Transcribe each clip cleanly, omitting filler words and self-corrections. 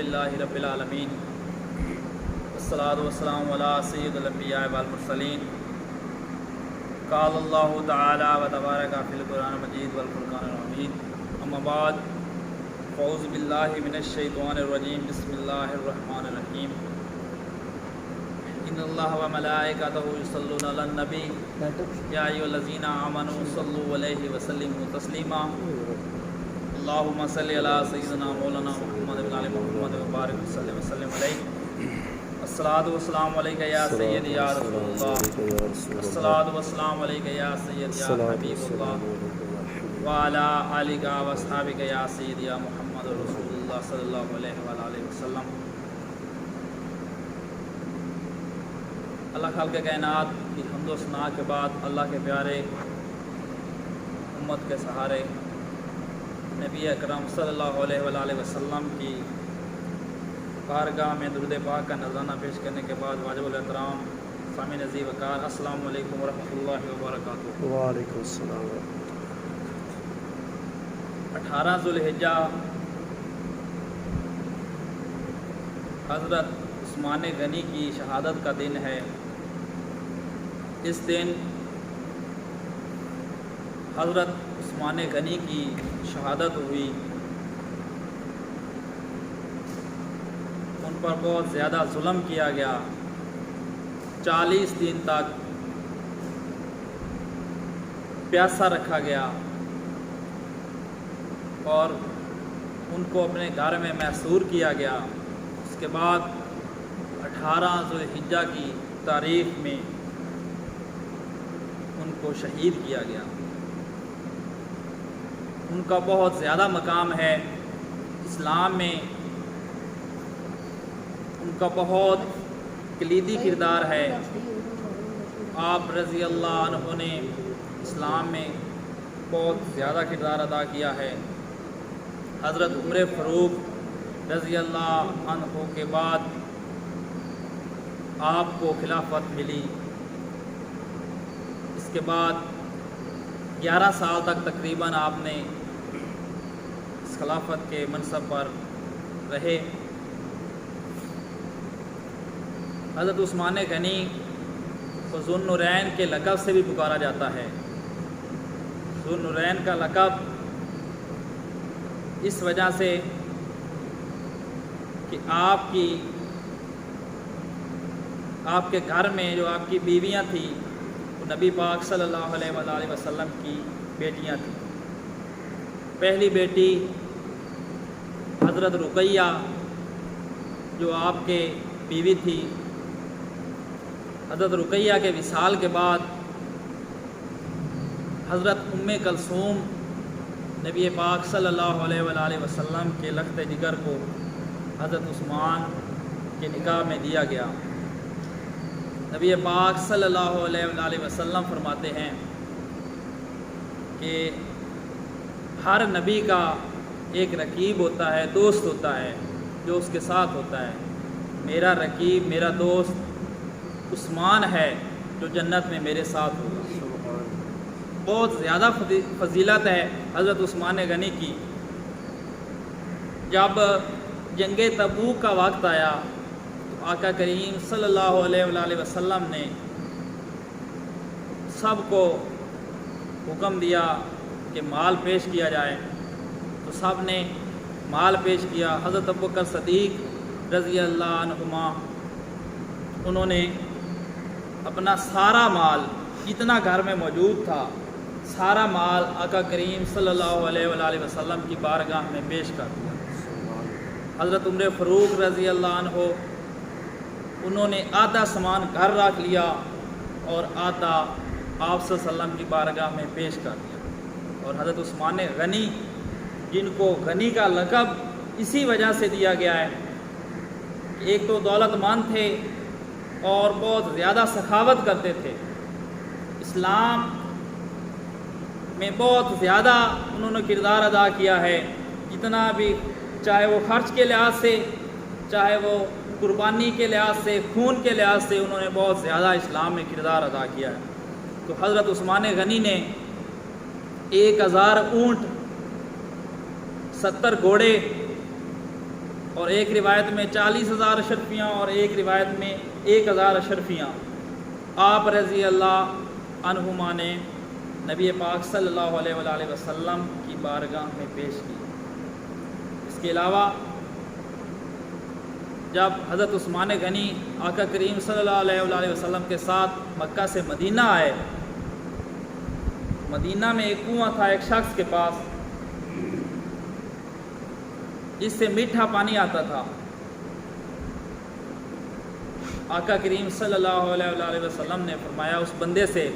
للہ رب العالمین والصلاۃ والسلام علی سید الانبیاء والمرسلین قال اللہ تعالی و تبارک فی القرآن المجید والفرقان الحمید اما بعد اعوذ باللہ من الشیطان الرجیم بسم اللہ الرحمن الرحیم ان اللہ و ملائکتہ یصلون علی النبی یا ایھا الذین آمنوا صلوا علیہ وسلموا تسلیما اللہم صلی علی سیدنا مولانا محمد و علی محمد وبارک وسلم علیہ الصلاۃ والسلام علیک یا سیدی یا رسول اللہ الصلاۃ والسلام علیک یا سیدی یا حبیب اللہ وعلی آلک و اصحابک یا سیدی یا محمد رسول اللہ صلی اللہ علیہ وآلہ وسلم۔ اللہ خالق کائنات کی حمد و ثنا کے بعد اللہ کے پیارے امت کے سہارے نبی اکرم صلی اللہ علیہ وآلہ وسلم کی بارگاہ میں درود پاک کا نذرانہ پیش کرنے کے بعد واجب الاحترام سامعین عزیز وقار السلام علیکم ورحمۃ اللہ وبرکاتہ۔ وعلیکم السلام ورحمۃ 18 ذوالحجہ حضرت عثمان غنی کی شہادت کا دن ہے۔ اس دن حضرت عثمان غنی کی شہادت ہوئی، ان پر بہت زیادہ ظلم کیا گیا، 40 دن تک پیاسا رکھا گیا اور ان کو اپنے گھر میں محصور کیا گیا۔ اس کے بعد 18 ذوالحجہ کی تاریخ میں ان کو شہید کیا گیا۔ ان کا بہت زیادہ مقام ہے اسلام میں، ان کا بہت کلیدی کردار ہے۔ آپ رضی اللہ عنہ نے اسلام میں بہت زیادہ کردار ادا کیا ہے۔ حضرت عمر فاروق رضی اللہ عنہ کے بعد آپ کو خلافت ملی۔ اس کے بعد 11 سال تک تقریباً آپ نے اس خلافت کے منصب پر رہے۔ حضرت عثمان غنی کو ذو النورین کے لقب سے بھی پکارا جاتا ہے۔ ذو النورین کا لقب اس وجہ سے کہ آپ کے گھر میں جو آپ کی بیویاں تھیں وہ نبی پاک صلی اللہ علیہ وآلہ وسلم کی بیٹیاں تھیں۔ پہلی بیٹی حضرت رقیہ جو آپ کے بیوی تھی، حضرت رقیہ کے وصال کے بعد حضرت ام کلثوم نبی پاک صلی اللہ علیہ وآلہ وسلم کے لخت جگر کو حضرت عثمان کے نکاح میں دیا گیا۔ نبی پاک صلی اللہ علیہ وآلہ وسلم فرماتے ہیں کہ ہر نبی کا ایک رقیب ہوتا ہے، دوست ہوتا ہے جو اس کے ساتھ ہوتا ہے۔ میرا رقیب، میرا دوست عثمان ہے جو جنت میں میرے ساتھ ہوگا۔ بہت زیادہ فضیلت ہے حضرت عثمان غنی کی۔ جب جنگ تبوک کا وقت آیا تو آقا کریم صلی اللہ علیہ وآلہ وسلم نے سب کو حکم دیا کہ مال پیش کیا جائے، تو سب نے مال پیش کیا۔ حضرت ابوبکر صدیق رضی اللہ عنہما انہوں نے اپنا سارا مال جتنا گھر میں موجود تھا، سارا مال آقا کریم صلی اللہ علیہ وآلہ وسلم کی بارگاہ میں پیش کر دیا۔ حضرت عمر فاروق رضی اللہ عنہ انہوں نے آدھا سامان گھر رکھ لیا اور آدھا آپ صلی اللہ علیہ وسلم کی بارگاہ میں پیش کر دیا۔ اور حضرت عثمان غنی جن کو غنی کا لقب اسی وجہ سے دیا گیا ہے کہ ایک تو دولت مند تھے اور بہت زیادہ سخاوت کرتے تھے، اسلام میں بہت زیادہ انہوں نے کردار ادا کیا ہے، جتنا بھی، چاہے وہ خرچ کے لحاظ سے، چاہے وہ قربانی کے لحاظ سے، خون کے لحاظ سے، انہوں نے بہت زیادہ اسلام میں کردار ادا کیا ہے۔ تو حضرت عثمان غنی نے 1000 اونٹ، 70 گھوڑے اور ایک روایت میں 40,000 اشرفیاں اور ایک روایت میں 1,000 اشرفیاں آپ رضی اللہ عنہما نے نبی پاک صلی اللہ علیہ وآلہ وسلم کی بارگاہ میں پیش کی۔ اس کے علاوہ جب حضرت عثمان غنی آقا کریم صلی اللہ علیہ وآلہ وسلم کے ساتھ مکہ سے مدینہ آئے، مدینہ میں ایک کنواں تھا ایک شخص کے پاس جس سے میٹھا پانی آتا تھا۔ آقا کریم صلی اللہ علیہ وآلہ وسلم نے فرمایا اس بندے سے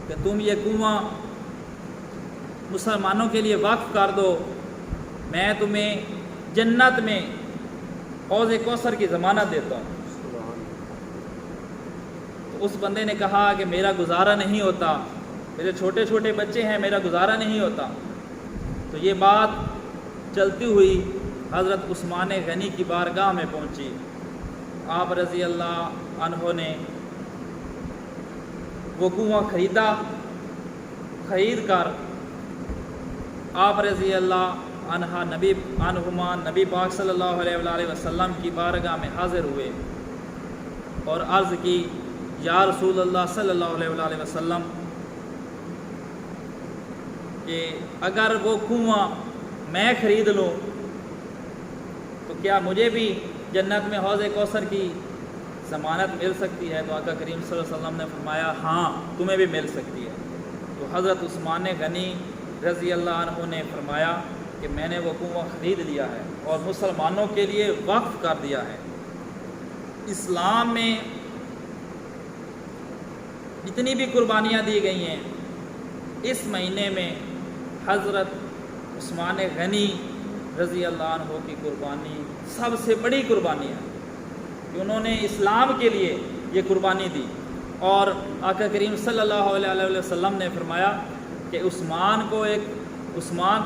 کہ تم یہ کنواں مسلمانوں کے لیے وقف کر دو، میں تمہیں جنت میں حوض کوثر کی ضمانت دیتا ہوں۔ تو اس بندے نے کہا کہ میرا گزارا نہیں ہوتا، میرے چھوٹے چھوٹے بچے ہیں، میرا گزارا نہیں ہوتا۔ تو یہ بات چلتی ہوئی حضرت عثمان غنی کی بارگاہ میں پہنچی۔ آپ رضی اللہ عنہ نے وہ کنواں خرید کر آپ رضی اللہ عنہما نبی پاک صلی اللہ علیہ وآلہ وسلم کی بارگاہ میں حاضر ہوئے اور عرض کی، یا رسول اللہ صلی اللہ علیہ وآلہ وسلم کہ اگر وہ کنواں میں خرید لوں تو کیا مجھے بھی جنت میں حوض کوثر کی ضمانت مل سکتی ہے؟ تو آقا کریم صلی اللہ علیہ وسلم نے فرمایا ہاں تمہیں بھی مل سکتی ہے۔ تو حضرت عثمان غنی رضی اللہ عنہ نے فرمایا کہ میں نے وہ کنواں خرید لیا ہے اور مسلمانوں کے لیے وقف کر دیا ہے۔ اسلام میں جتنی بھی قربانیاں دی گئی ہیں، اس مہینے میں حضرت عثمان غنی رضی اللہ عنہ کی قربانی سب سے بڑی قربانی ہے کہ انہوں نے اسلام کے لیے یہ قربانی دی۔ اور آقا کریم صلی اللہ علیہ وسلم نے فرمایا کہ عثمان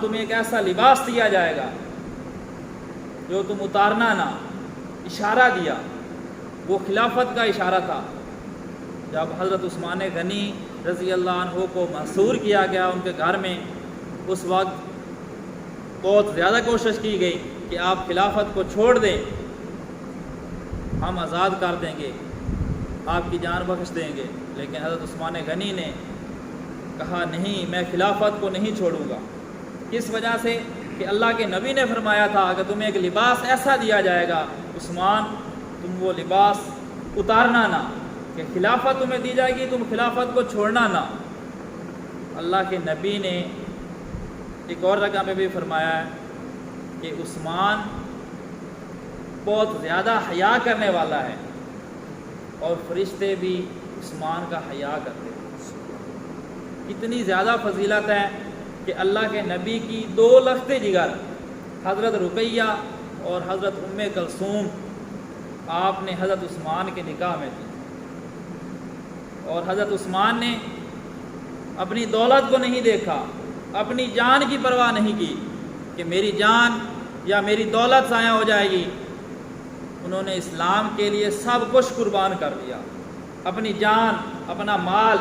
تمہیں ایک ایسا لباس دیا جائے گا جو تم اتارنا نہ، اشارہ دیا، وہ خلافت کا اشارہ تھا۔ جب حضرت عثمان غنی رضی اللہ عنہ کو محصور کیا گیا ان کے گھر میں، اس وقت بہت زیادہ کوشش کی گئی کہ آپ خلافت کو چھوڑ دیں، ہم آزاد کر دیں گے، آپ کی جان بخش دیں گے، لیکن حضرت عثمان غنی نے کہا نہیں، میں خلافت کو نہیں چھوڑوں گا۔ کس وجہ سے؟ کہ اللہ کے نبی نے فرمایا تھا کہ تمہیں ایک لباس ایسا دیا جائے گا عثمان تم وہ لباس اتارنا نہ، کہ خلافت تمہیں دی جائے گی تم خلافت کو چھوڑنا نہ۔ اللہ کے نبی نے ایک اور جگہ پہ بھی فرمایا ہے کہ عثمان بہت زیادہ حیا کرنے والا ہے اور فرشتے بھی عثمان کا حیا کرتے ہیں۔ اتنی زیادہ فضیلت ہے کہ اللہ کے نبی کی 2 لخت جگر حضرت رقیہ اور حضرت ام کلثوم آپ نے حضرت عثمان کے نکاح میں دی، اور حضرت عثمان نے اپنی دولت کو نہیں دیکھا، اپنی جان کی پرواہ نہیں کی کہ میری جان یا میری دولت ضائع ہو جائے گی۔ انہوں نے اسلام کے لیے سب کچھ قربان کر دیا، اپنی جان، اپنا مال،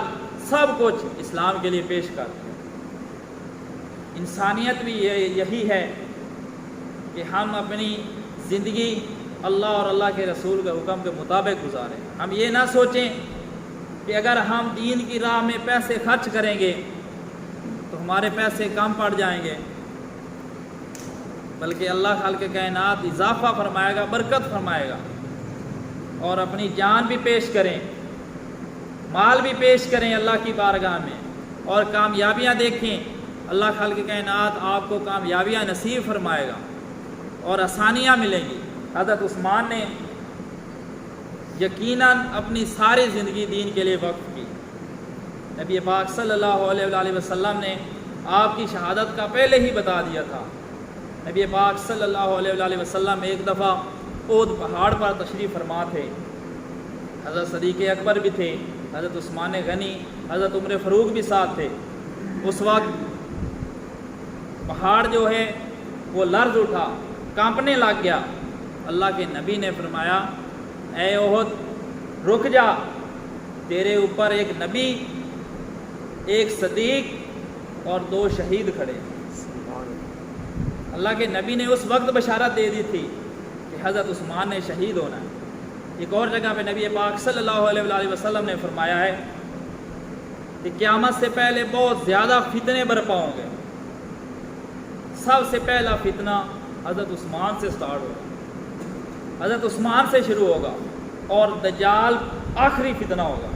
سب کچھ اسلام کے لیے پیش کر دیا۔ انسانیت بھی یہی ہے کہ ہم اپنی زندگی اللہ اور اللہ کے رسول کے حکم کے مطابق گزاریں۔ ہم یہ نہ سوچیں کہ اگر ہم دین کی راہ میں پیسے خرچ کریں گے تو ہمارے پیسے کم پڑ جائیں گے، بلکہ اللہ خالق کائنات اضافہ فرمائے گا، برکت فرمائے گا۔ اور اپنی جان بھی پیش کریں، مال بھی پیش کریں اللہ کی بارگاہ میں، اور کامیابیاں دیکھیں، اللہ خالق کائنات آپ کو کامیابیاں نصیب فرمائے گا اور آسانیاں ملیں گی۔ حضرت عثمان نے یقیناً اپنی ساری زندگی دین کے لیے وقف کی۔ نبی پاک صلی اللہ علیہ وآلہ وسلم نے آپ کی شہادت کا پہلے ہی بتا دیا تھا۔ نبی پاک صلی اللہ علیہ وآلہ وسلم ایک دفعہ احد پہاڑ پر تشریف فرما تھے، حضرت صدیق اکبر بھی تھے، حضرت عثمان غنی، حضرت عمر فاروق بھی ساتھ تھے۔ اس وقت پہاڑ جو ہے وہ لرز اٹھا، کانپنے لگ گیا۔ اللہ کے نبی نے فرمایا اے احد رک جا، تیرے اوپر ایک نبی، ایک صدیق اور 2 شہید کھڑے۔ اللہ کے نبی نے اس وقت بشارت دے دی تھی کہ حضرت عثمان نے شہید ہونا ہے۔ ایک اور جگہ پہ نبی پاک صلی اللہ علیہ وآلہ وسلم نے فرمایا ہے کہ قیامت سے پہلے بہت زیادہ فتنے برپا ہوں گے، سب سے پہلا فتنہ حضرت عثمان سے سٹارٹ ہوگا، حضرت عثمان سے شروع ہوگا، اور دجال آخری فتنہ ہوگا۔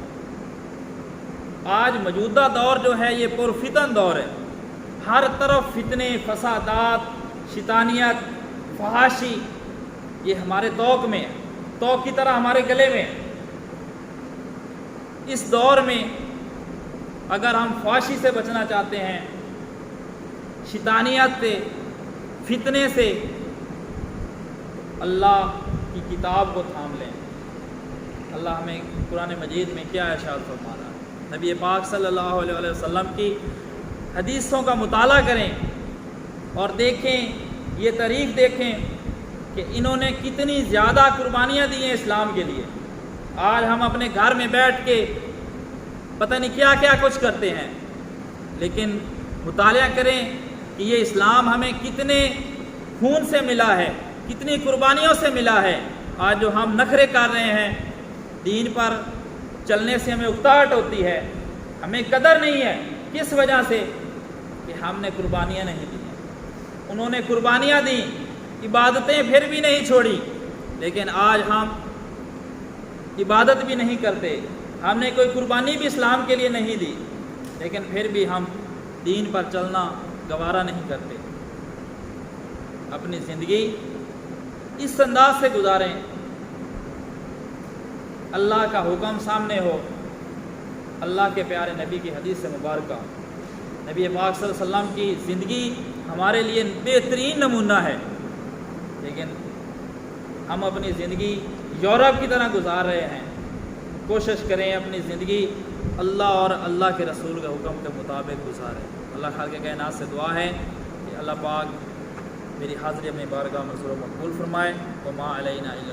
آج موجودہ دور جو ہے یہ پرفتن دور ہے، ہر طرف فتنے، فسادات، شیطانیت، فحاشی، یہ ہمارے توق میں ہے، توق کی طرح ہمارے گلے میں۔ اس دور میں اگر ہم فحاشی سے بچنا چاہتے ہیں، شیطانیت سے، فتنے سے، اللہ کی کتاب کو تھام لیں۔ اللہ ہمیں قرآن مجید میں کیا ارشاد فرما رہا ہے، نبی پاک صلی اللہ علیہ وسلم کی حدیثوں کا مطالعہ کریں اور دیکھیں، یہ تاریخ دیکھیں کہ انہوں نے کتنی زیادہ قربانیاں دی ہیں اسلام کے لیے۔ آج ہم اپنے گھر میں بیٹھ کے پتہ نہیں کیا کیا کچھ کرتے ہیں، لیکن مطالعہ کریں کہ یہ اسلام ہمیں کتنے خون سے ملا ہے، کتنی قربانیوں سے ملا ہے۔ آج جو ہم نخرے کر رہے ہیں، دین پر چلنے سے ہمیں اکتاہٹ ہوتی ہے، ہمیں قدر نہیں ہے، کس وجہ سے؟ کہ ہم نے قربانیاں نہیں دی۔ انہوں نے قربانیاں دیں، عبادتیں پھر بھی نہیں چھوڑی، لیکن آج ہم عبادت بھی نہیں کرتے، ہم نے کوئی قربانی بھی اسلام کے لیے نہیں دی، لیکن پھر بھی ہم دین پر چلنا گوارا نہیں کرتے۔ اپنی زندگی اس انداز سے گزاریں، اللہ کا حکم سامنے ہو، اللہ کے پیارے نبی کی حدیث سے مبارکہ، نبی پاک صلی اللہ علیہ وسلم کی زندگی ہمارے لیے بہترین نمونہ ہے، لیکن ہم اپنی زندگی یورپ کی طرح گزار رہے ہیں۔ کوشش کریں اپنی زندگی اللہ اور اللہ کے رسول کے حکم کے مطابق گزاریں۔ اللہ خالق کائنات سے دعا ہے کہ اللہ پاک میری حاضری اپنی بارگاہ منظور و مقبول فرمائے۔ وما علینا الا